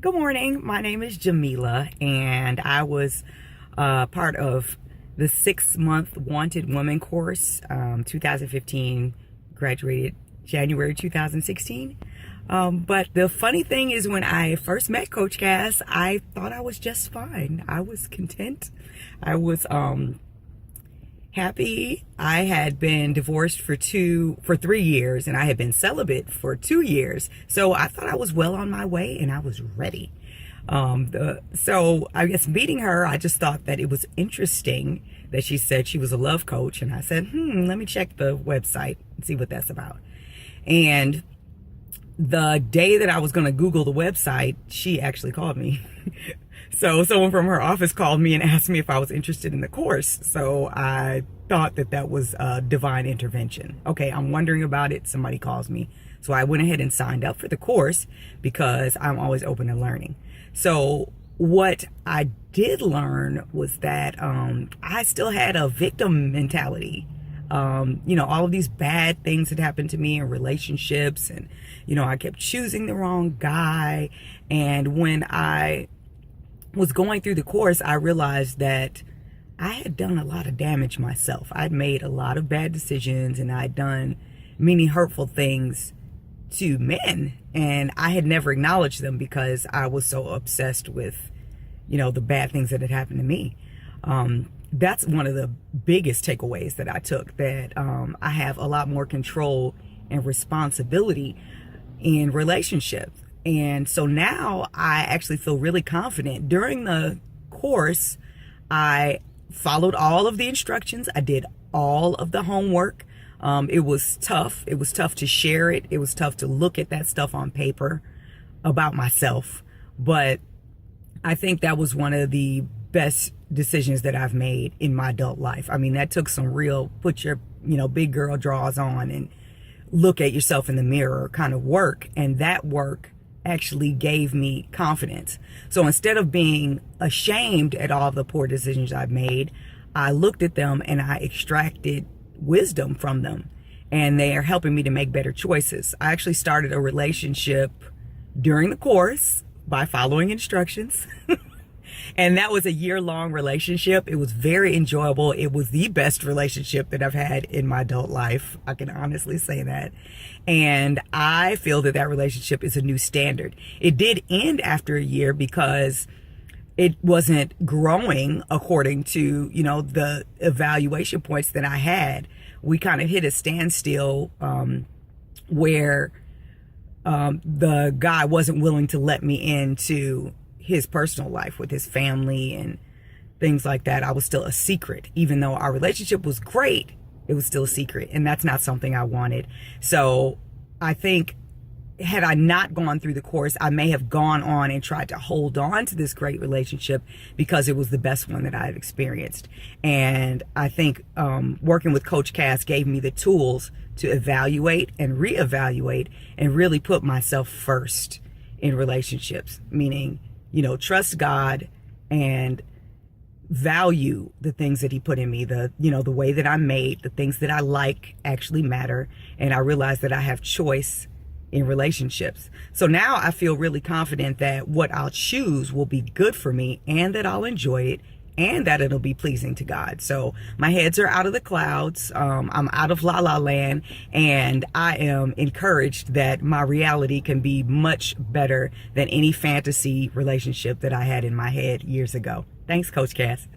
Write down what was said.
Good morning. My name is Jamila, and I was part of the 6-month Wanted Woman course, 2015, graduated January 2016. But the funny thing is, when I first met Coach Cass, I thought I was just fine. I was content. I was happy. I had been divorced for 3 years, and I had been celibate for 2 years. So I thought I was well on my way, and I was ready. So I guess meeting her, I just thought that it was interesting that she said she was a love coach, and I said, let me check the website and see what that's about. And the day that I was going to Google the website, she actually called me. So someone from her office called me and asked me if I was interested in the course. So I thought that that was a divine intervention. Okay, I'm wondering about it. Somebody calls me. So I went ahead and signed up for the course because I'm always open to learning. So what I did learn was that I still had a victim mentality. All of these bad things had happened to me in relationships, and, I kept choosing the wrong guy. And when I was going through the course, I realized that I had done a lot of damage myself. I'd made a lot of bad decisions, and I'd done many hurtful things to men, and I had never acknowledged them because I was so obsessed with, the bad things that had happened to me. That's one of the biggest takeaways that I took, that I have a lot more control and responsibility in relationships. And so now I actually feel really confident. During the course, I followed all of the instructions. I did all of the homework. It was tough. It was tough to share it. It was tough to look at that stuff on paper about myself. But I think that was one of the best decisions that I've made in my adult life. I mean, that took some real put your, big girl drawers on and look at yourself in the mirror kind of work. And that work actually gave me confidence. So instead of being ashamed at all the poor decisions I've made, I looked at them and I extracted wisdom from them, and they are helping me to make better choices. I actually started a relationship during the course by following instructions. And that was a year-long relationship. It was very enjoyable. It was the best relationship that I've had in my adult life. I can honestly say that. And I feel that that relationship is a new standard. It did end after a year because it wasn't growing according to, the evaluation points that I had. We kind of hit a standstill where the guy wasn't willing to let me into his personal life with his family and things like that. I was still a secret. Even though our relationship was great, it was still a secret. And that's not something I wanted. So I think had I not gone through the course, I may have gone on and tried to hold on to this great relationship because it was the best one that I've experienced. And I think working with Coach Cass gave me the tools to evaluate and reevaluate and really put myself first in relationships, meaning, trust God and value the things that he put in me, the way that I'm made, the things that I like actually matter. And I realize that I have choice in relationships. So now I feel really confident that what I'll choose will be good for me, and that I'll enjoy it, and that it'll be pleasing to God. So my heads are out of the clouds. I'm out of la la land, and I am encouraged that my reality can be much better than any fantasy relationship that I had in my head years ago. Thanks, Coach Cass.